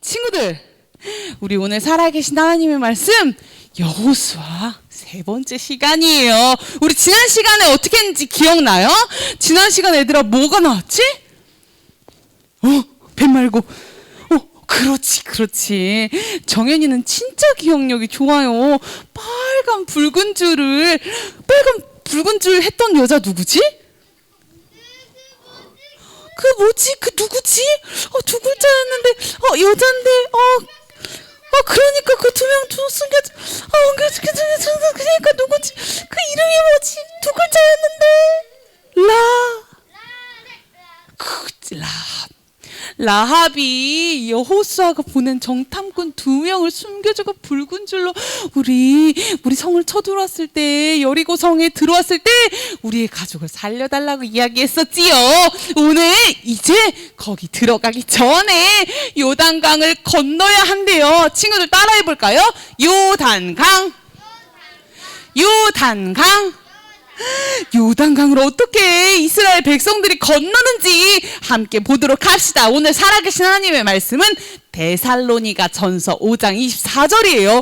친구들, 우리 오늘 살아계신 하나님의 말씀 여호수아 세 번째 시간이에요. 우리 지난 시간에 어떻게 했는지 기억나요? 지난 시간에 얘들아 뭐가 나왔지? 뱀 말고 그렇지. 정연이는 진짜 기억력이 좋아요. 빨간 붉은 줄 했던 여자 누구지? 그 누구지? 두 글자였는데, 여잔데, 그러니까 그 두 명 숨겨져, 그러니까 누구지? 그 이름이 뭐지? 두 글자였는데, 라합이 여호수아가 보낸 정탐꾼 2명을 숨겨주고 붉은 줄로 우리 성을 쳐들어왔을 때, 여리고 성에 들어왔을 때 우리의 가족을 살려달라고 이야기했었지요. 오늘 이제 거기 들어가기 전에 요단강을 건너야 한대요. 친구들 따라해볼까요? 요단강을 어떻게 이스라엘 백성들이 건너는지 함께 보도록 합시다. 오늘 살아계신 하나님의 말씀은 데살로니가 전서 5장 24절이에요.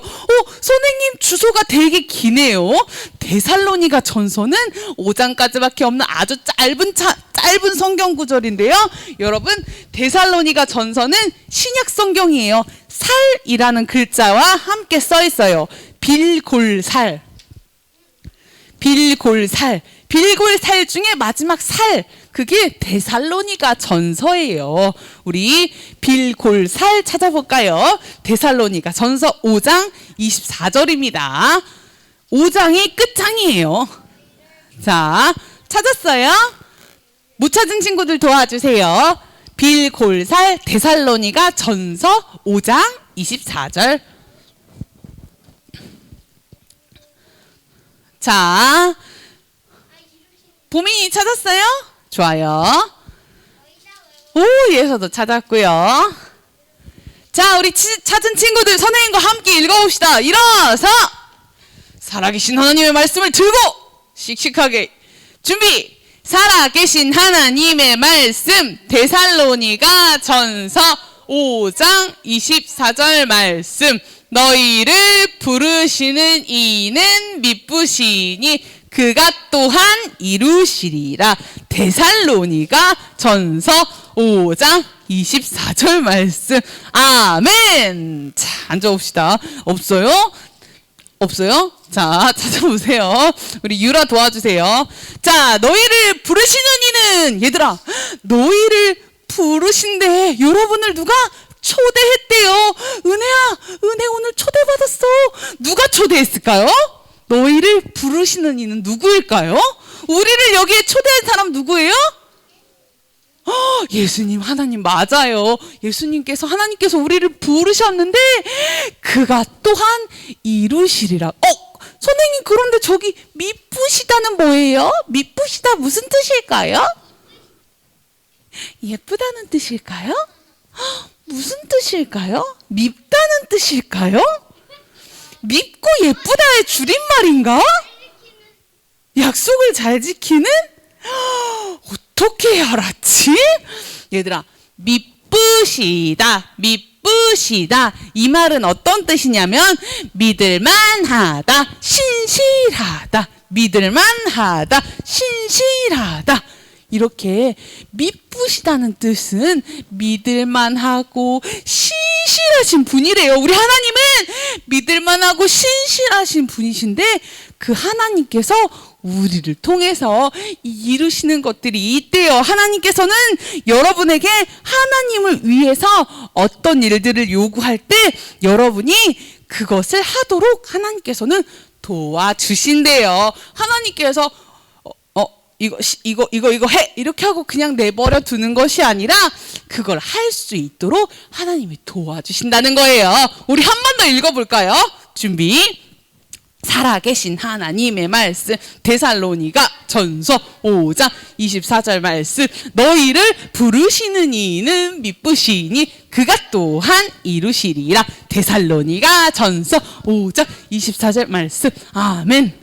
선생님 주소가 되게 기네요. 데살로니가 전서는 5장까지밖에 없는 아주 짧은 성경 구절인데요. 여러분, 데살로니가 전서는 신약 성경이에요. 살이라는 글자와 함께 써 있어요. 빌골살 중에 마지막 살, 그게 데살로니가 전서예요. 우리 빌골살 찾아볼까요? 데살로니가 전서 5장 24절입니다. 5장이 끝장이에요. 자, 찾았어요? 못 찾은 친구들 도와주세요. 빌골살 데살로니가 전서 5장 24절. 자, 보민이 찾았어요? 좋아요. 예서도 찾았고요. 자, 우리 찾은 친구들 선생님과 함께 읽어봅시다. 일어서 살아계신 하나님의 말씀을 들고 씩씩하게 준비. 살아계신 하나님의 말씀, 데살로니가 전서 5장 24절 말씀. 너희를 부르시는 이는 미쁘시니 그가 또한 이루시리라. 데살로니가 전서 5장 24절 말씀. 아멘. 자, 앉아봅시다. 없어요? 자, 찾아보세요. 우리 유라 도와주세요. 자, 너희를 부르시는 이는, 얘들아, 너희를 부르신대. 여러분을 누가 초대했대요. 은혜야, 은혜 오늘 초대받았어. 누가 초대했을까요? 너희를 부르시는 이는 누구일까요? 우리를 여기에 초대한 사람 누구예요? 예수님, 하나님 맞아요. 하나님께서 우리를 부르셨는데 그가 또한 이루시리라. 선생님, 그런데 저기 미쁘시다는 뭐예요? 미쁘시다 무슨 뜻일까요? 예쁘다는 뜻일까요? 무슨 뜻일까요? 밉다는 뜻일까요? 밉고 예쁘다의 줄임말인가? 약속을 잘 지키는? 어떻게 알았지? 얘들아, 미쁘시다. 이 말은 어떤 뜻이냐면 믿을만하다, 신실하다. 이렇게 미쁘시다는 뜻은 믿을만하고 신실하신 분이래요. 우리 하나님은 믿을만하고 신실하신 분이신데 그 하나님께서 우리를 통해서 이루시는 것들이 있대요. 하나님께서는 여러분에게 하나님을 위해서 어떤 일들을 요구할 때 여러분이 그것을 하도록 하나님께서는 도와주신대요. 하나님께서 이거 해! 이렇게 하고 그냥 내버려 두는 것이 아니라 그걸 할 수 있도록 하나님이 도와주신다는 거예요. 우리 한 번 더 읽어볼까요? 준비. 살아계신 하나님의 말씀, 데살로니가 전서 5장 24절 말씀. 너희를 부르시는 이는 미쁘시니 그가 또한 이루시리라. 데살로니가 전서 5장 24절 말씀. 아멘.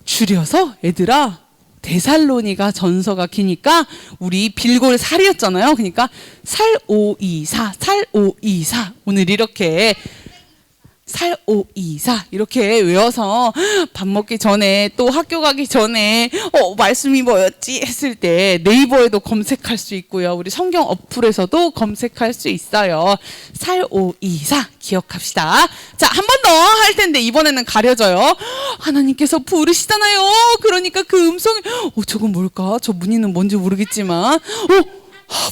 줄여서 얘들아, 데살로니가 전서가 기니까 우리 빌골 살이었잖아요. 그러니까 살오이사 살오이사 오늘 이렇게 살오이사 이렇게 외워서 밥 먹기 전에 또 학교 가기 전에 말씀이 뭐였지 했을 때 네이버에도 검색할 수 있고요. 우리 성경 어플에서도 검색할 수 있어요. 살오이사 기억합시다. 자, 한 번 더 할 텐데 이번에는 가려져요. 하나님께서 부르시잖아요. 그러니까 그 음성이 저건 뭘까? 저 문의는 뭔지 모르겠지만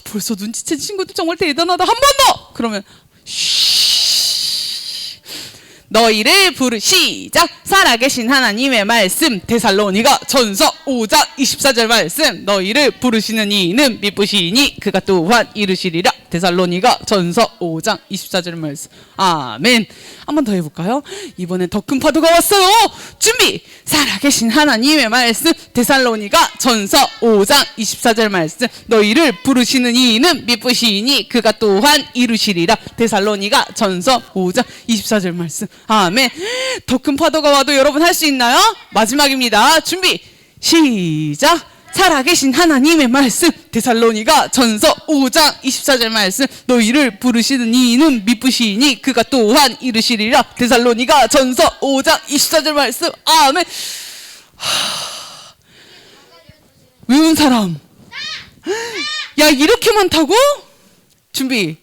벌써 눈치챈 친구들 정말 대단하다. 한 번 더! 그러면 너희를 시작. 살아계신 하나님의 말씀 데살로니가 전서 5장 24절 말씀 너희를 부르시는 이는 미쁘시니 그가 또한 이루시리라. 데살로니가 전서 5장 24절 말씀. 아멘. 한 번 더 해볼까요? 이번엔 더 큰 파도가 왔어요. 준비. 살아계신 하나님의 말씀 데살로니가 전서 5장 24절 말씀 너희를 부르시는 이는 미쁘시니 그가 또한 이루시리라. 데살로니가 전서 5장 24절 말씀. 아멘. 더 큰 파도가 와도 여러분 할 수 있나요? 마지막입니다. 준비 시작. 살아계신 하나님의 말씀 데살로니가 전서 5장 24절 말씀 너희를 부르시는 이는 미쁘시니 그가 또한 이루시리라. 데살로니가 전서 5장 24절 말씀. 아멘. 외운 사람 야 이렇게 많다고? 준비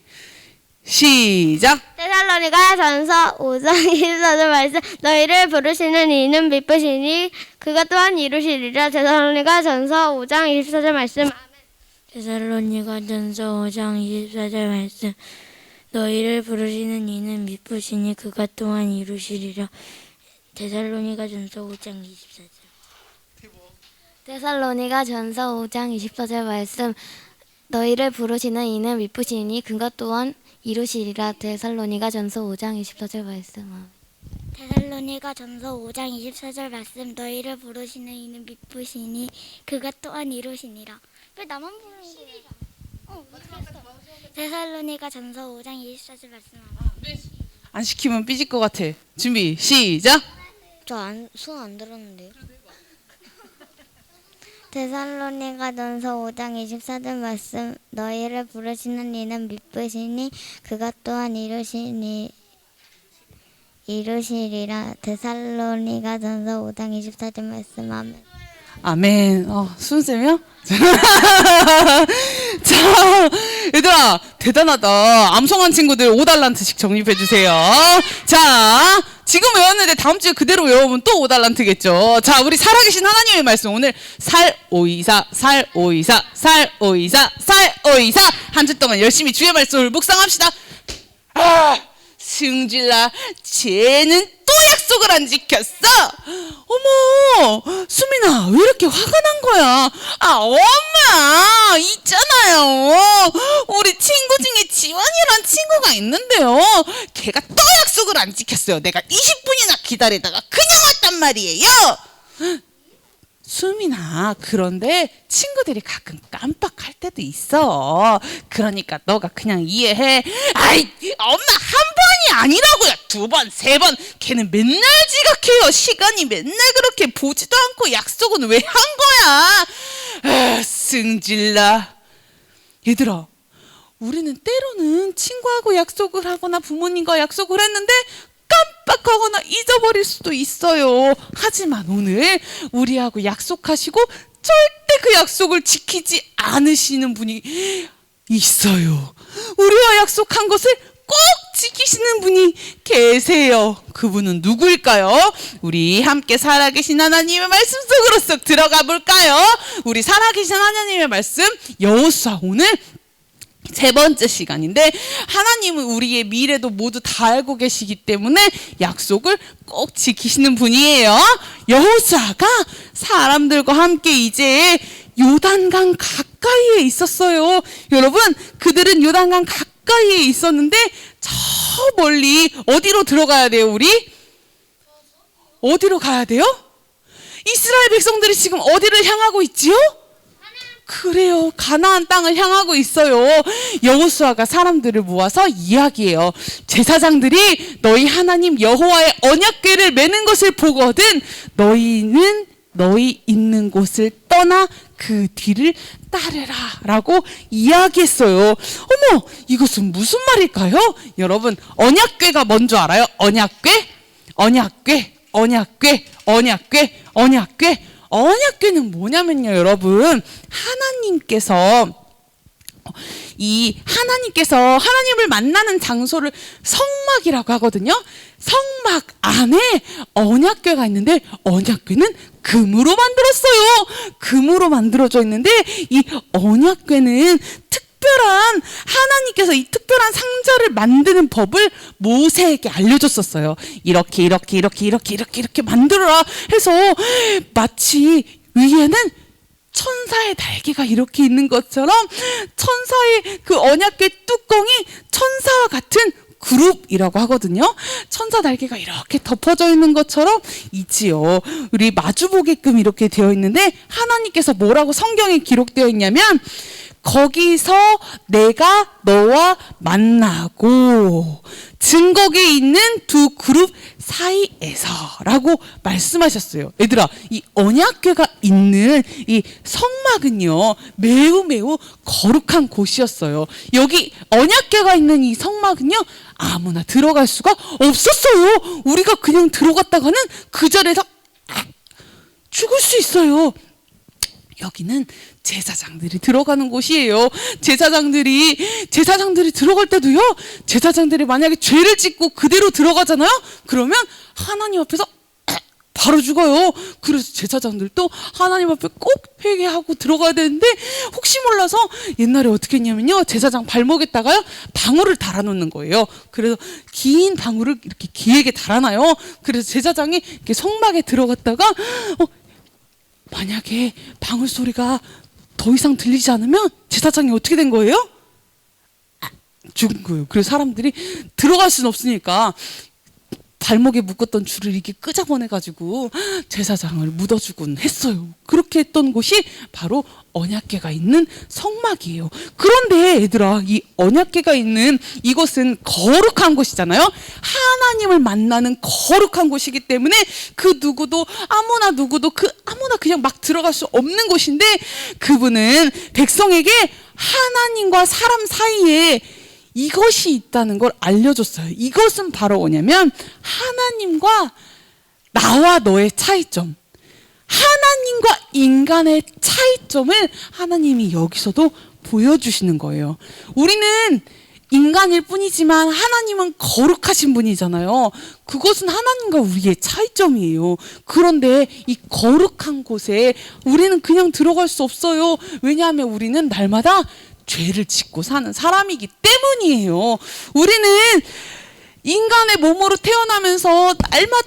시작. 데살로니가 전서 5장 24절 말씀 너희를 부르시는 이는 미쁘시니 그가 또한 이루시리라. 데살로니가 전서 5장 24절 말씀. 데살로니가 전서 5장 24절 말씀 너희를 부르시는 이는 미쁘시니 그가 또한 이루시리라. 데살로니가 전서 5장 24절. 데살로니가 전서 5장 24절 말씀 너희를 부르시는 이는 미쁘시니 그가 또한 이루시리라. 데살로니가 전서 5장 24절 말씀. 데살로니가 전서 5장 24절 말씀 너희를 부르시는 이는 미쁘시니 그가 또한 이루시니라. 왜 나만 부르는 거야? 데살로니가 전서 5장 24절 말씀. 안 시키면 삐질 것 같아. 준비 시작. 손 안 들었는데요. 데살로니가 전서 5장 24절 말씀 너희를 부르시는 이는 미쁘시니 그가 또한 이루시리라. 데살로니가 전서 5장 24절 말씀. 아멘. 아멘. 순쌤이요? 자, 얘들아 대단하다. 암송한 친구들 5달란트씩 적립해 주세요. 자, 지금 외웠는데 다음 주에 그대로 외우면 또 5달란트겠죠. 자, 우리 살아계신 하나님의 말씀 오늘 살오이사 살오이사 살오이사 살오이사 한 주 동안 열심히 주의 말씀을 묵상합시다. 승질나 쟤는 또 약속을 안 지켰어. 어머 수민아 왜 이렇게 화가 난 거야? 엄마 있잖아요 우리 친구 중에 지원이란 친구가 있는데요 걔가 또 약속을 안 지켰어요. 내가 20분이나 기다리다가 그냥 왔단 말이에요. 수민아 그런데 친구들이 가끔 깜빡할 때도 있어. 그러니까 너가 그냥 이해해. 아이 엄마 한 번이 아니라고요. 2번 3번 걔는 맨날 지각해요. 시간이 맨날 그렇게 보지도 않고 약속은 왜 한 거야. 승질나. 얘들아 우리는 때로는 친구하고 약속을 하거나 부모님과 약속을 했는데 깜빡하거나 잊어버릴 수도 있어요. 하지만 오늘 우리하고 약속하시고 절대 그 약속을 지키지 않으시는 분이 있어요. 우리와 약속한 것을 꼭 지키시는 분이 계세요. 그분은 누구일까요? 우리 함께 살아계신 하나님의 말씀 속으로 쏙 들어가 볼까요? 우리 살아계신 하나님의 말씀 여호수아 오늘 3번째 시간인데 하나님은 우리의 미래도 모두 다 알고 계시기 때문에 약속을 꼭 지키시는 분이에요. 여호수아가 사람들과 함께 이제 요단강 가까이에 있었어요. 여러분 그들은 요단강 가까이에 있었는데 저 멀리 어디로 들어가야 돼요? 우리? 어디로 가야 돼요? 이스라엘 백성들이 지금 어디를 향하고 있지요? 그래요. 가나안 땅을 향하고 있어요. 여호수아가 사람들을 모아서 이야기해요. 제사장들이 너희 하나님 여호와의 언약궤를 매는 것을 보거든 너희는 너희 있는 곳을 떠나 그 뒤를 따르라 라고 이야기했어요. 어머, 이것은 무슨 말일까요? 여러분, 언약궤가 뭔 줄 알아요? 언약궤? 언약궤는 뭐냐면요, 여러분, 하나님께서 하나님을 만나는 장소를 성막이라고 하거든요. 성막 안에 언약궤가 있는데, 언약궤는 금으로 만들었어요. 금으로 만들어져 있는데, 이 언약궤는 하나님께서 이 특별한 상자를 만드는 법을 모세에게 알려줬었어요. 이렇게 만들어라 해서, 마치 위에는 천사의 날개가 이렇게 있는 것처럼 천사의 그 언약궤 뚜껑이 천사와 같은 그룹이라고 하거든요. 천사 날개가 이렇게 덮어져 있는 것처럼 있지요. 우리 마주보게끔 이렇게 되어 있는데, 하나님께서 뭐라고 성경에 기록되어 있냐면, 거기서 내가 너와 만나고 증거에 있는 두 그룹 사이에서 라고 말씀하셨어요. 얘들아, 이 언약궤가 있는 이 성막은요, 매우 거룩한 곳이었어요. 여기 언약궤가 있는 이 성막은요, 아무나 들어갈 수가 없었어요. 우리가 그냥 들어갔다가는 그 자리에서 죽을 수 있어요. 여기는 제사장들이 들어가는 곳이에요. 제사장들이 들어갈 때도요, 제사장들이 만약에 죄를 짓고 그대로 들어가잖아요? 그러면 하나님 앞에서 바로 죽어요. 그래서 제사장들도 하나님 앞에 꼭 회개하고 들어가야 되는데, 혹시 몰라서 옛날에 어떻게 했냐면요, 제사장 발목에다가요 방울을 달아놓는 거예요. 그래서 긴 방울을 이렇게 귀에게 달아놔요. 그래서 제사장이 이렇게 성막에 들어갔다가 만약에 방울 소리가 더 이상 들리지 않으면 제사장이 어떻게 된 거예요? 죽은 거예요. 그래서 사람들이 들어갈 수는 없으니까 발목에 묶었던 줄을 이렇게 끄집어내가지고 제사장을 묻어주곤 했어요. 그렇게 했던 곳이 바로 언약궤가 있는 성막이에요. 그런데 얘들아, 이 언약궤가 있는 이곳은 거룩한 곳이잖아요. 하나님을 만나는 거룩한 곳이기 때문에 아무나 그냥 막 들어갈 수 없는 곳인데, 그분은 백성에게 하나님과 사람 사이에 이것이 있다는 걸 알려줬어요. 이것은 바로 뭐냐면, 하나님과 나와 너의 차이점, 하나님과 인간의 차이점을 하나님이 여기서도 보여주시는 거예요. 우리는 인간일 뿐이지만 하나님은 거룩하신 분이잖아요. 그것은 하나님과 우리의 차이점이에요. 그런데 이 거룩한 곳에 우리는 그냥 들어갈 수 없어요. 왜냐하면 우리는 날마다 죄를 짓고 사는 사람이기 때문이에요. 우리는 인간의 몸으로 태어나면서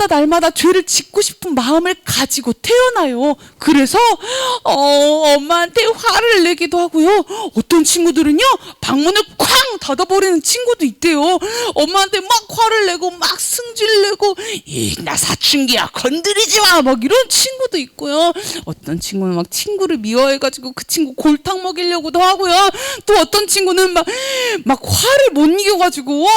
날마다 죄를 짓고 싶은 마음을 가지고 태어나요. 그래서 엄마한테 화를 내기도 하고요. 어떤 친구들은요, 방문을 쾅 닫아버리는 친구도 있대요. 엄마한테 막 화를 내고 막 승질내고, 나 사춘기야 건드리지 마, 막 이런 친구도 있고요. 어떤 친구는 막 친구를 미워해가지고 그 친구 골탕 먹이려고도 하고요. 또 어떤 친구는 막 화를 못 이겨가지고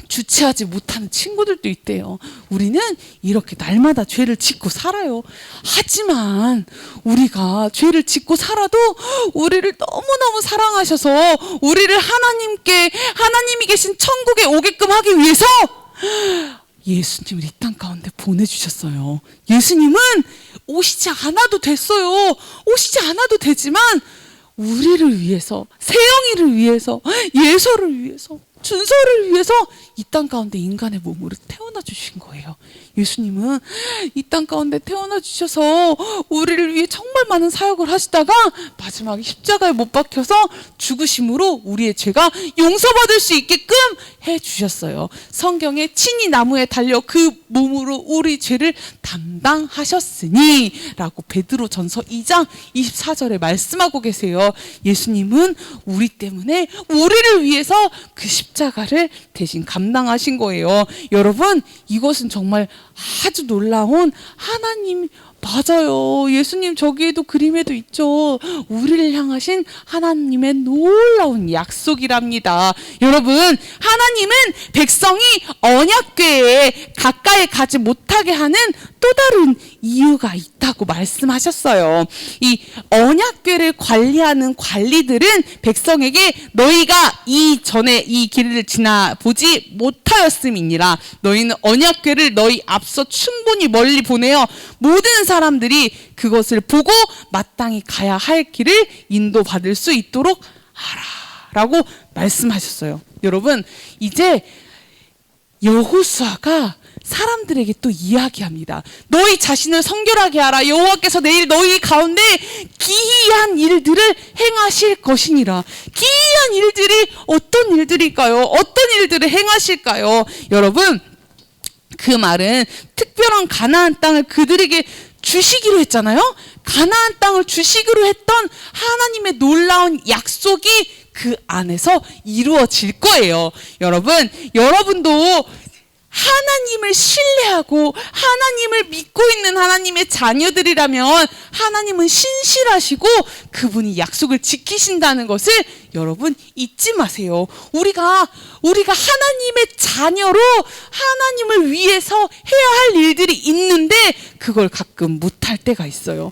주체하지 못하는 친구들도 있대요. 우리는 이렇게 날마다 죄를 짓고 살아요. 하지만 우리가 죄를 짓고 살아도 우리를 너무너무 사랑하셔서 우리를 하나님이 계신 천국에 오게끔 하기 위해서 예수님을 이 땅 가운데 보내주셨어요. 예수님은 오시지 않아도 됐어요. 오시지 않아도 되지만 우리를 위해서, 세영이를 위해서, 예서를 위해서, 준서를 위해서 이 땅 가운데 인간의 몸으로 태어나 주신 거예요. 예수님은 이 땅 가운데 태어나 주셔서 우리를 위해 정말 많은 사역을 하시다가 마지막에 십자가에 못 박혀서 죽으심으로 우리의 죄가 용서받을 수 있게끔 해주셨어요. 성경에 친히 나무에 달려 그 몸으로 우리 죄를 담당하셨으니 라고 베드로전서 2장 24절에 말씀하고 계세요. 예수님은 우리 때문에, 우리를 위해서 그 십자가를 대신 감당하신 거예요. 여러분, 이것은 정말 아주 놀라운 맞아요. 예수님 저기에도 그림에도 있죠. 우리를 향하신 하나님의 놀라운 약속이랍니다. 여러분, 하나님은 백성이 언약궤에 가까이 가지 못하게 하는 또 다른 이유가 있다고 말씀하셨어요. 이 언약궤를 관리하는 관리들은 백성에게 너희가 이전에 이 길을 지나보지 못하였음이니라. 너희는 언약궤를 너희 앞서 충분히 멀리 보내어 모든 사람들이 그것을 보고 마땅히 가야 할 길을 인도받을 수 있도록 하라 라고 말씀하셨어요. 여러분, 이제 여호수아가 사람들에게 또 이야기합니다. 너희 자신을 성결하게 하라. 여호와께서 내일 너희 가운데 기이한 일들을 행하실 것이니라. 기이한 일들이 어떤 일들일까요? 어떤 일들을 행하실까요? 여러분, 그 말은 특별한 가나안 땅을 그들에게 주시기로 했잖아요. 가나안 땅을 주시기로 했던 하나님의 놀라운 약속이 그 안에서 이루어질 거예요. 여러분, 여러분도 하나님을 신뢰하고 하나님을 믿고 있는 하나님의 자녀들이라면 하나님은 신실하시고 그분이 약속을 지키신다는 것을 여러분 잊지 마세요. 우리가 하나님의 자녀로 하나님을 위해서 해야 할 일들이 있는데 그걸 가끔 못할 때가 있어요.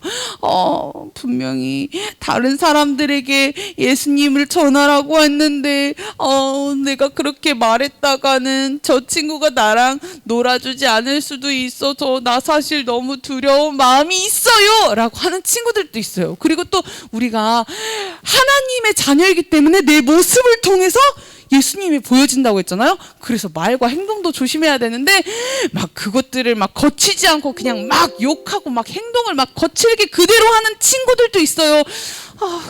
분명히 다른 사람들에게 예수님을 전하라고 했는데 내가 그렇게 말했다가는 저 친구가 나랑 놀아주지 않을 수도 있어서 나 사실 너무 두려운 마음이 있어요 라고 하는 친구들도 있어요. 그리고 또 우리가 하나님의 자녀이기 때문에 내 모습을 통해서 예수님이 보여진다고 했잖아요. 그래서 말과 행동도 조심해야 되는데 막 그것들을 막 거치지 않고 그냥 막 욕하고 막 행동을 막 거칠게 그대로 하는 친구들도 있어요.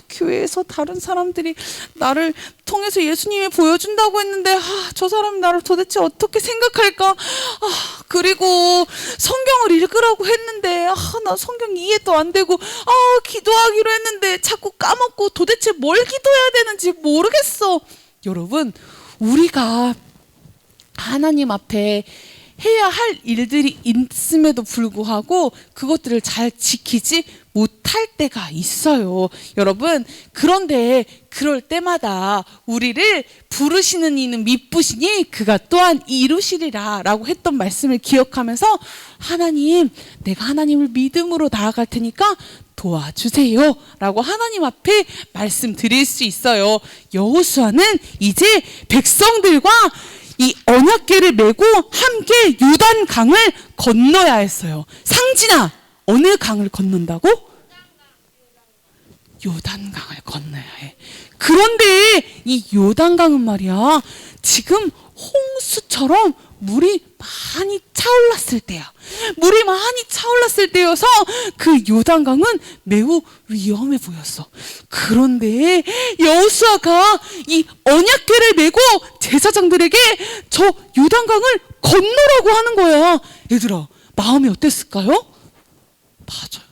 교회에서 다른 사람들이 나를 통해서 예수님이 보여준다고 했는데 저 사람이 나를 도대체 어떻게 생각할까? 그리고 성경을 읽으라고 했는데 나 성경 이해도 안 되고 기도하기로 했는데 자꾸 까먹고 도대체 뭘 기도해야 되는지 모르겠어. 여러분, 우리가 하나님 앞에 해야 할 일들이 있음에도 불구하고 그것들을 잘 지키지 못할 때가 있어요. 여러분, 그런데 그럴 때마다 우리를 부르시는 이는 미쁘시니 그가 또한 이루시리라 라고 했던 말씀을 기억하면서 하나님, 내가 하나님을 믿음으로 나아갈 테니까 도와주세요 라고 하나님 앞에 말씀드릴 수 있어요. 여호수아는 이제 백성들과 이 언약궤를 메고 함께 요단강을 건너야 했어요. 상진아, 어느 강을 건넌다고? 요단강을 건너야 해. 그런데 이 요단강은 말이야, 지금 홍수처럼 물이 많이 차올랐을 때야. 물이 많이 차올랐을 때여서 그 요단강은 매우 위험해 보였어. 그런데 여호수아가 이 언약궤를 메고 제사장들에게 저 요단강을 건너라고 하는 거야. 얘들아, 마음이 어땠을까요? 맞아요.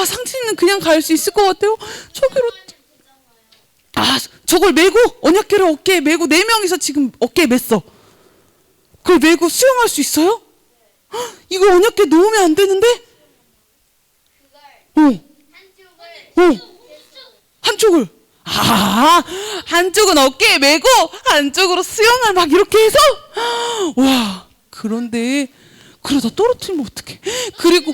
상진이는 그냥 갈 수 있을 것 같아요. 저기로 저걸 메고 언약궤를 어깨에 메고 4명이서 지금 어깨에 맸어. 그걸 메고 수영할 수있어요? 이거 언약궤 놓으면 안 되는데? 한쪽을 한쪽은 어깨에 메고 한쪽으로 수영을 막 이렇게 해서 와, 그런데 그러다 떨어뜨리면 어떡해. 그리고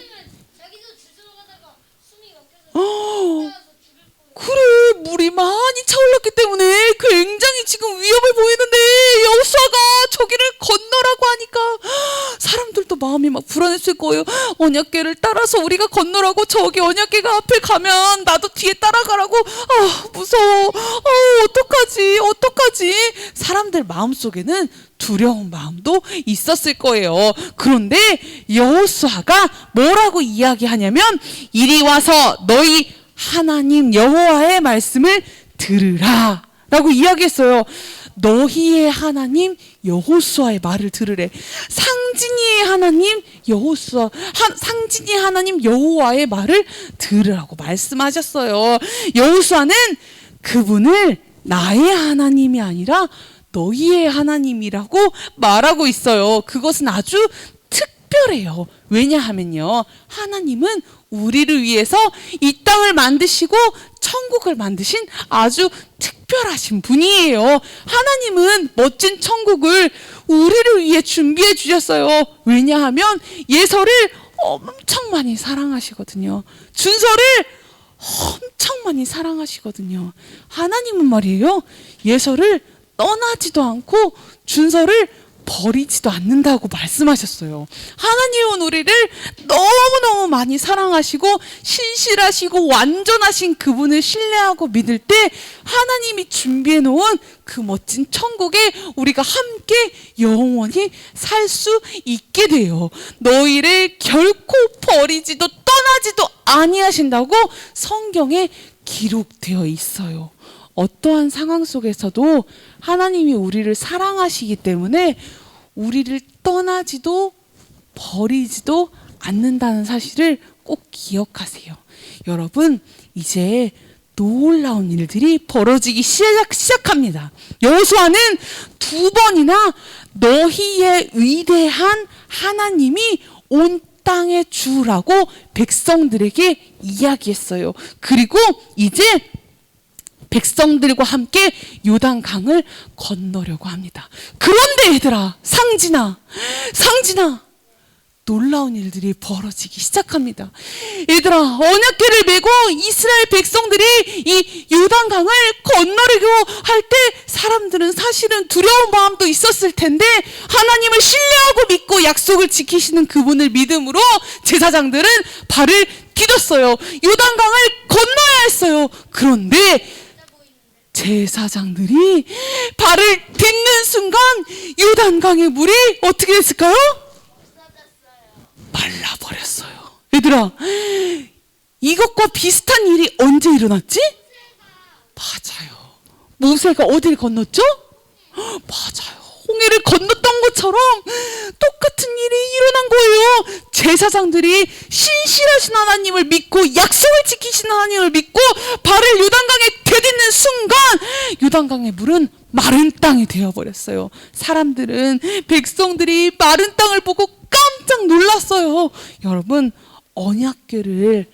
그래, 물이 많이 차올랐기 때문에 굉장히 지금 위험해 보이는데 여호수아가 저기를 건너라고 하니까 사람들도 마음이 막 불안했을 거예요. 언약궤를 따라서 우리가 건너라고, 저기 언약궤가 앞에 가면 나도 뒤에 따라가라고. 무서워. 어떡하지. 사람들 마음속에는 두려운 마음도 있었을 거예요. 그런데 여호수아가 뭐라고 이야기하냐면, 이리 와서 너희 하나님 여호와의 말씀을 들으라 라고 이야기했어요. 너희의 하나님 여호수아의 말을 들으래. 상진이의 하나님 여호수아, 상진이의 하나님 여호와의 말을 들으라고 말씀하셨어요. 여호수아는 그분을 나의 하나님이 아니라 너희의 하나님이라고 말하고 있어요. 그것은 아주 특별한 특별해요. 왜냐하면요, 하나님은 우리를 위해서 이 땅을 만드시고 천국을 만드신 아주 특별하신 분이에요. 하나님은 멋진 천국을 우리를 위해 준비해 주셨어요. 왜냐하면 예서를 엄청 많이 사랑하시거든요. 준서를 엄청 많이 사랑하시거든요. 하나님은 말이에요, 예서를 떠나지도 않고 준서를 버리지도 않는다고 말씀하셨어요. 하나님은 우리를 너무너무 많이 사랑하시고 신실하시고 완전하신 그분을 신뢰하고 믿을 때 하나님이 준비해 놓은 그 멋진 천국에 우리가 함께 영원히 살 수 있게 돼요. 너희를 결코 버리지도 떠나지도 아니하신다고 성경에 기록되어 있어요. 어떠한 상황 속에서도 하나님이 우리를 사랑하시기 때문에 우리를 떠나지도 버리지도 않는다는 사실을 꼭 기억하세요. 여러분, 이제 놀라운 일들이 벌어지기 시작합니다. 여호수아는 2번이나 너희의 위대한 하나님이 온 땅의 주라고 백성들에게 이야기했어요. 그리고 이제 백성들과 함께 요단강을 건너려고 합니다. 그런데 얘들아, 상진아, 놀라운 일들이 벌어지기 시작합니다. 얘들아, 언약궤를 메고 이스라엘 백성들이 이 요단강을 건너려고 할 때 사람들은 사실은 두려운 마음도 있었을 텐데 하나님을 신뢰하고 믿고 약속을 지키시는 그분을 믿음으로 제사장들은 발을 디뎠어요. 요단강을 건너야 했어요. 그런데 제사장들이 발을 딛는 순간 요단강의 물이 어떻게 됐을까요? 말라버렸어요. 얘들아, 이것과 비슷한 일이 언제 일어났지? 맞아요. 모세가 어디를 건넜죠? 맞아요. 홍해를 건넜던 것처럼 똑같은 일이 일어난 거예요. 제사장들이 신실하신 하나님을 믿고 약속을 지키시는 하나님을 믿고 발을 요단강에 디딛는 순간 요단강의 물은 마른 땅이 되어버렸어요. 사람들은, 백성들이 마른 땅을 보고 깜짝 놀랐어요. 여러분, 언약궤를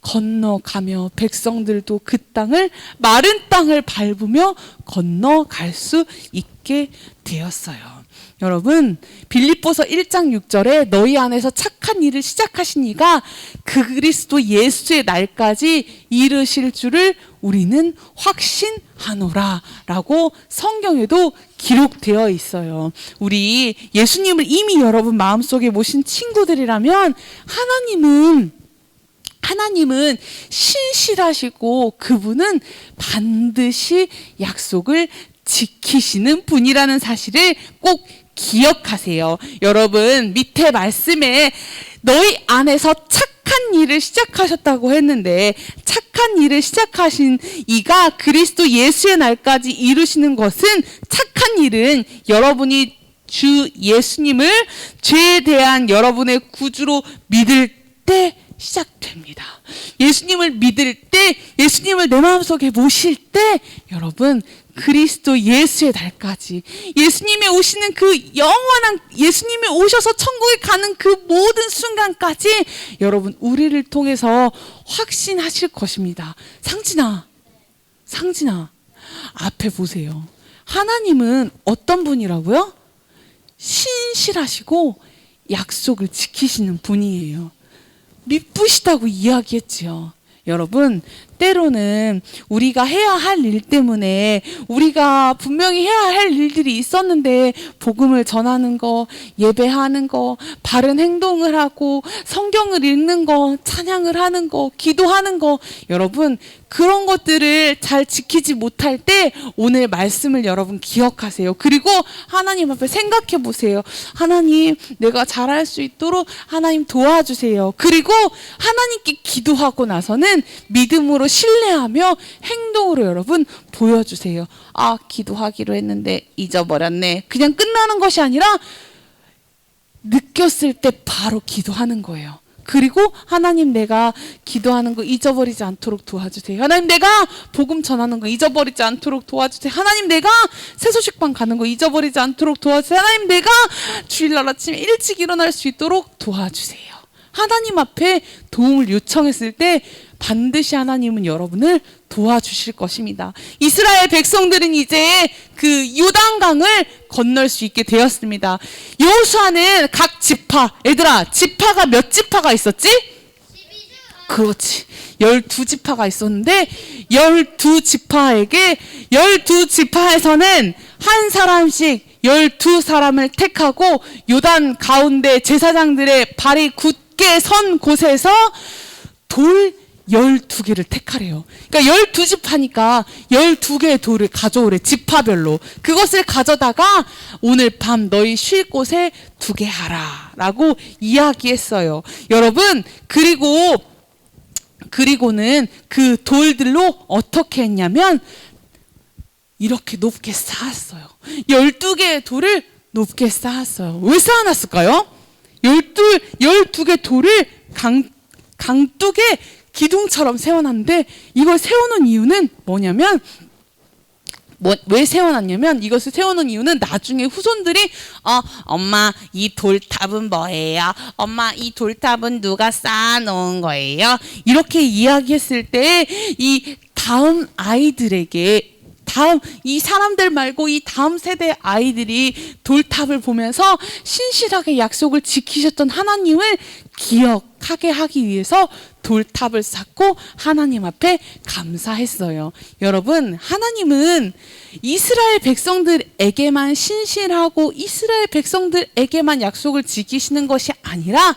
건너가며 백성들도 그 땅을, 마른 땅을 밟으며 건너갈 수 있게 되었어요. 여러분, 빌립보서 1장 6절에 너희 안에서 착한 일을 시작하신 이가 그리스도 예수의 날까지 이르실 줄을 우리는 확신하노라 라고 성경에도 기록되어 있어요. 우리 예수님을 이미 여러분 마음속에 모신 친구들이라면 하나님은 신실하시고 그분은 반드시 약속을 지키시는 분이라는 사실을 꼭 기억하세요. 여러분, 밑에 말씀에 너희 안에서 착한 일을 시작하셨다고 했는데 착한 일을 시작하신 이가 그리스도 예수의 날까지 이루시는 것은, 착한 일은 여러분이 주 예수님을 죄에 대한 여러분의 구주로 믿을 때 시작됩니다. 예수님을 믿을 때, 예수님을 내 마음속에 모실 때 여러분, 그리스도 예수의 날까지, 예수님이 오시는 그 영원한, 예수님이 오셔서 천국에 가는 그 모든 순간까지 여러분 우리를 통해서 확신하실 것입니다. 상진아 앞에 보세요. 하나님은 어떤 분이라고요? 신실하시고 약속을 지키시는 분이에요. 미쁘시다고 이야기했지요. 여러분, 때로는 우리가 해야 할 일 때문에, 우리가 분명히 해야 할 일들이 있었는데 복음을 전하는 거, 예배하는 거, 바른 행동을 하고 성경을 읽는 거, 찬양을 하는 거, 기도하는 거, 여러분 그런 것들을 잘 지키지 못할 때 오늘 말씀을 여러분 기억하세요. 그리고 하나님 앞에 생각해 보세요. 하나님, 내가 잘할 수 있도록 하나님 도와주세요. 그리고 하나님께 기도하고 나서는 믿음으로 신뢰하며 행동으로 여러분 보여주세요. 아, 기도하기로 했는데 잊어버렸네. 그냥 끝나는 것이 아니라 느꼈을 때 바로 기도하는 거예요. 그리고 하나님 내가 기도하는 거 잊어버리지 않도록 도와주세요. 하나님 내가 복음 전하는 거 잊어버리지 않도록 도와주세요. 하나님 내가 새소식방 가는 거 잊어버리지 않도록 도와주세요. 하나님 내가 주일날 아침에 일찍 일어날 수 있도록 도와주세요. 하나님 앞에 도움을 요청했을 때 반드시 하나님은 여러분을 도와주실 것입니다. 이스라엘 백성들은 이제 그 요단강을 건널 수 있게 되었습니다. 여호수아는 각 지파, 얘들아 지파가 몇 지파가 있었지? 그렇지. 12지파가 있었는데 12지파에게 12지파에서는 한 사람씩 12사람을 택하고 요단 가운데 제사장들의 발이 굳게 선 곳에서 돌 12개를 택하래요. 그러니까 12지파니까 12개의 돌을 가져오래. 지파별로. 그것을 가져다가 오늘 밤 너희 쉴 곳에 두게 하라 라고 이야기했어요. 여러분 그리고는 그 돌들로 어떻게 했냐면 이렇게 높게 쌓았어요. 12개의 돌을 높게 쌓았어요. 왜 쌓아놨을까요? 12개 돌을 강둑에 기둥처럼 세워놨는데 이걸 세워놓은 이유는 뭐냐면 왜 세워놨냐면 이것을 세워놓은 이유는 나중에 후손들이 엄마 이 돌탑은 뭐예요? 엄마 이 돌탑은 누가 쌓아놓은 거예요? 이렇게 이야기했을 때 이 다음 아이들에게 이 사람들 말고 이 다음 세대 아이들이 돌탑을 보면서 신실하게 약속을 지키셨던 하나님을 기억하게 하기 위해서 돌탑을 쌓고 하나님 앞에 감사했어요. 여러분, 하나님은 이스라엘 백성들에게만 신실하고 이스라엘 백성들에게만 약속을 지키시는 것이 아니라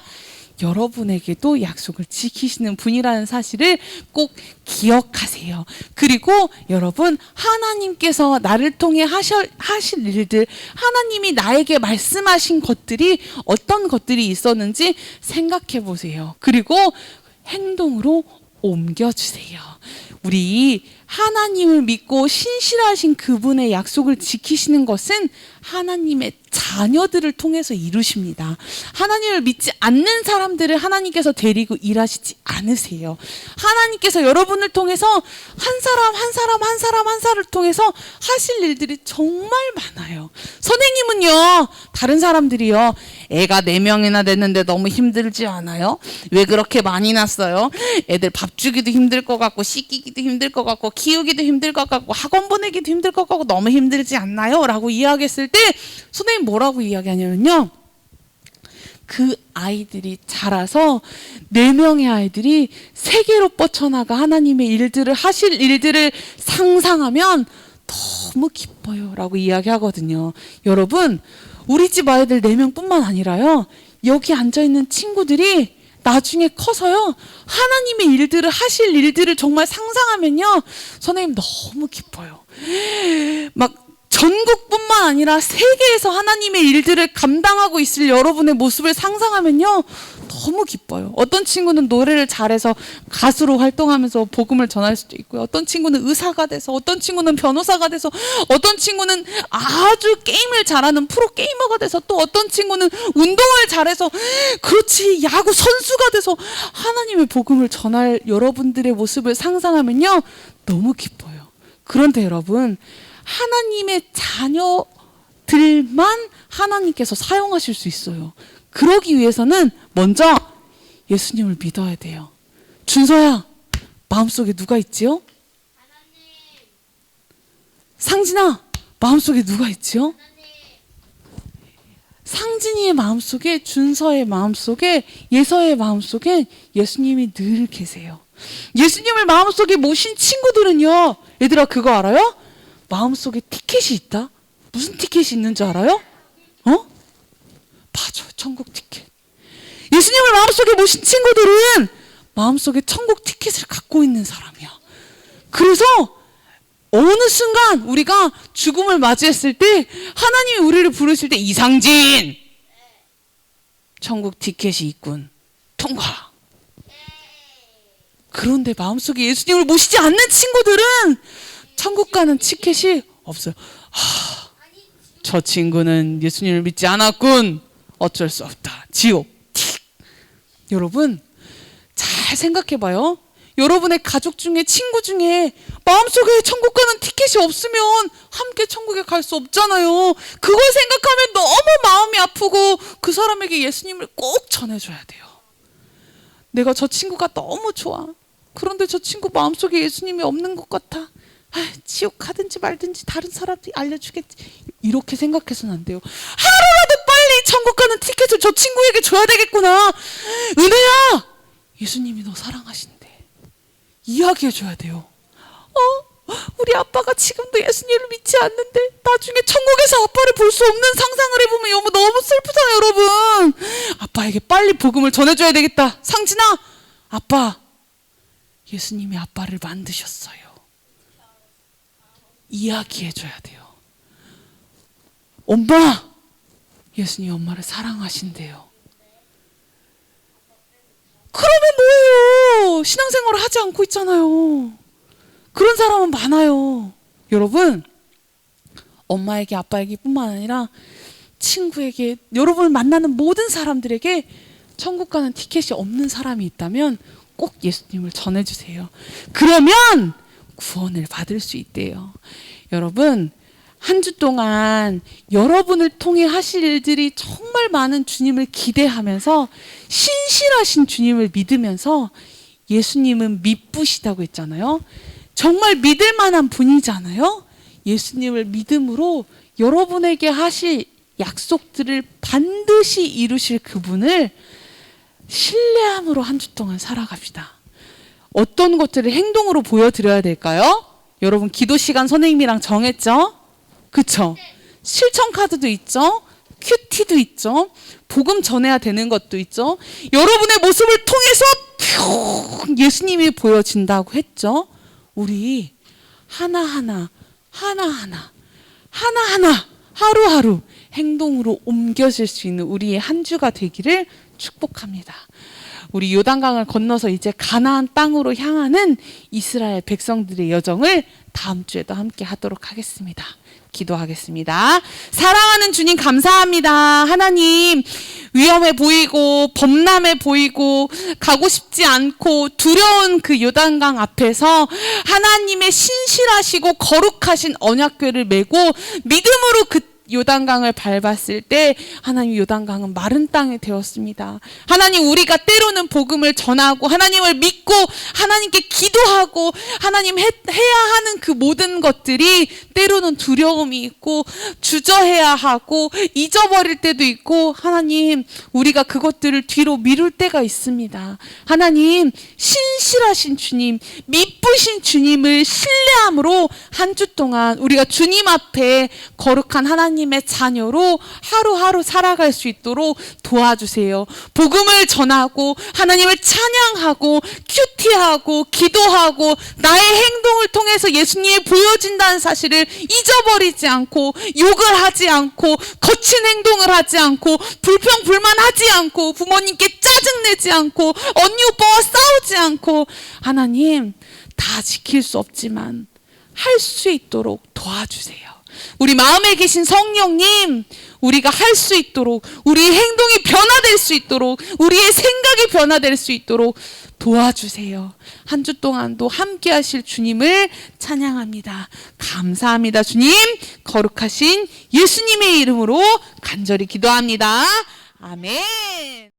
여러분에게도 약속을 지키시는 분이라는 사실을 꼭 기억하세요. 그리고 여러분, 하나님께서 나를 통해 하실 일들, 하나님이 나에게 말씀하신 것들이 어떤 것들이 있었는지 생각해 보세요. 그리고 행동으로 옮겨주세요. 우리 하나님을 믿고 신실하신 그분의 약속을 지키시는 것은 하나님의 자녀들을 통해서 이루십니다. 하나님을 믿지 않는 사람들을 하나님께서 데리고 일하시지 않으세요. 하나님께서 여러분을 통해서 한 사람을 통해서 하실 일들이 정말 많아요. 선생님은요, 다른 사람들이요, 애가 4명이나 됐는데 너무 힘들지 않아요? 왜 그렇게 많이 낳았어요? 애들 밥 주기도 힘들 것 같고 씻기기도 힘들 것 같고 키우기도 힘들 것 같고 학원 보내기도 힘들 것 같고 너무 힘들지 않나요? 라고 이야기했을 때 선생님 뭐라고 이야기하냐면요, 그 아이들이 자라서 4명의 아이들이 세계로 뻗쳐나가 하나님의 일들을 하실 일들을 상상하면 너무 기뻐요 라고 이야기하거든요. 여러분, 우리 집 아이들 4명뿐만 아니라요, 여기 앉아있는 친구들이 나중에 커서요, 하나님의 일들을 하실 일들을 정말 상상하면요, 선생님 너무 기뻐요. 막 전국뿐만 아니라 세계에서 하나님의 일들을 감당하고 있을 여러분의 모습을 상상하면요, 너무 기뻐요. 어떤 친구는 노래를 잘해서 가수로 활동하면서 복음을 전할 수도 있고요. 어떤 친구는 의사가 돼서, 어떤 친구는 변호사가 돼서, 어떤 친구는 아주 게임을 잘하는 프로게이머가 돼서, 또 어떤 친구는 운동을 잘해서, 그렇지, 야구 선수가 돼서 하나님의 복음을 전할 여러분들의 모습을 상상하면요, 너무 기뻐요. 그런데 여러분, 하나님의 자녀들만 하나님께서 사용하실 수 있어요. 그러기 위해서는 먼저 예수님을 믿어야 돼요. 준서야, 마음속에 누가 있지요? 상진아, 마음속에 누가 있지요? 상진이의 마음속에, 준서의 마음속에, 예서의 마음속에 예수님이 늘 계세요. 예수님을 마음속에 모신 친구들은요, 얘들아 그거 알아요? 마음속에 티켓이 있다? 무슨 티켓이 있는 줄 알아요? 맞아, 천국 티켓. 예수님을 마음속에 모신 친구들은 마음속에 천국 티켓을 갖고 있는 사람이야. 그래서 어느 순간 우리가 죽음을 맞이했을 때 하나님이 우리를 부르실 때, 이상진, 천국 티켓이 있군, 통과. 그런데 마음속에 예수님을 모시지 않는 친구들은 천국 가는 티켓이 없어요. 저 친구는 예수님을 믿지 않았군. 어쩔 수 없다. 지옥. 여러분, 잘 생각해봐요. 여러분의 가족 중에, 친구 중에 마음속에 천국 가는 티켓이 없으면 함께 천국에 갈 수 없잖아요. 그걸 생각하면 너무 마음이 아프고 그 사람에게 예수님을 꼭 전해줘야 돼요. 내가 저 친구가 너무 좋아. 그런데 저 친구 마음속에 예수님이 없는 것 같아. 지옥 가든지 말든지 다른 사람들이 알려주겠지. 이렇게 생각해서는 안 돼요. 하루라도 빨리 천국 가는 티켓을 저 친구에게 줘야 되겠구나. 은혜야, 예수님이 너 사랑하신대. 이야기해줘야 돼요. 우리 아빠가 지금도 예수님을 믿지 않는데 나중에 천국에서 아빠를 볼 수 없는 상상을 해보면 너무 슬프잖아요, 여러분. 아빠에게 빨리 복음을 전해줘야 되겠다. 상진아, 아빠, 예수님이 아빠를 만드셨어요. 이야기해줘야 돼요. 엄마, 예수님 엄마를 사랑하신대요. 그러면 뭐예요? 신앙생활을 하지 않고 있잖아요. 그런 사람은 많아요. 여러분, 엄마에게, 아빠에게 뿐만 아니라 친구에게, 여러분을 만나는 모든 사람들에게 천국 가는 티켓이 없는 사람이 있다면 꼭 예수님을 전해주세요. 그러면 구원을 받을 수 있대요. 여러분, 한 주 동안 여러분을 통해 하실 일들이 정말 많은 주님을 기대하면서 신실하신 주님을 믿으면서, 예수님은 미쁘시다고 했잖아요. 정말 믿을 만한 분이잖아요. 예수님을 믿음으로 여러분에게 하실 약속들을 반드시 이루실 그분을 신뢰함으로 한 주 동안 살아갑시다. 어떤 것들을 행동으로 보여드려야 될까요? 여러분, 기도 시간 선생님이랑 정했죠? 그쵸? 실천 카드도 있죠? 큐티도 있죠? 복음 전해야 되는 것도 있죠? 여러분의 모습을 통해서 예수님이 보여진다고 했죠? 우리 하나하나 하루하루 행동으로 옮겨질 수 있는 우리의 한 주가 되기를 축복합니다. 우리 요단강을 건너서 이제 가나안 땅으로 향하는 이스라엘 백성들의 여정을 다음 주에도 함께 하도록 하겠습니다. 기도하겠습니다. 사랑하는 주님, 감사합니다. 하나님, 위험해 보이고 범람해 보이고 가고 싶지 않고 두려운 그 요단강 앞에서 하나님의 신실하시고 거룩하신 언약궤를 메고 믿음으로 그 요단강을 밟았을 때 하나님, 요단강은 마른 땅이 되었습니다. 하나님, 우리가 때로는 복음을 전하고 하나님을 믿고 하나님께 기도하고 하나님 해야 하는 그 모든 것들이 때로는 두려움이 있고 주저해야 하고 잊어버릴 때도 있고, 하나님, 우리가 그것들을 뒤로 미룰 때가 있습니다. 하나님, 신실하신 주님, 미쁘신 주님을 신뢰함으로 한 주 동안 우리가 주님 앞에 거룩한 하나님의 자녀로 하루하루 살아갈 수 있도록 도와주세요. 복음을 전하고 하나님을 찬양하고 큐티하고 기도하고 나의 행동을 통해서 예수님이 보여진다는 사실을 잊어버리지 않고, 욕을 하지 않고, 거친 행동을 하지 않고, 불평불만하지 않고, 부모님께 짜증내지 않고, 언니 오빠와 싸우지 않고, 하나님, 다 지킬 수 없지만 할 수 있도록 도와주세요. 우리 마음에 계신 성령님, 우리가 할 수 있도록, 우리의 행동이 변화될 수 있도록, 우리의 생각이 변화될 수 있도록 도와주세요. 한 주 동안도 함께 하실 주님을 찬양합니다. 감사합니다. 주님, 거룩하신 예수님의 이름으로 간절히 기도합니다. 아멘.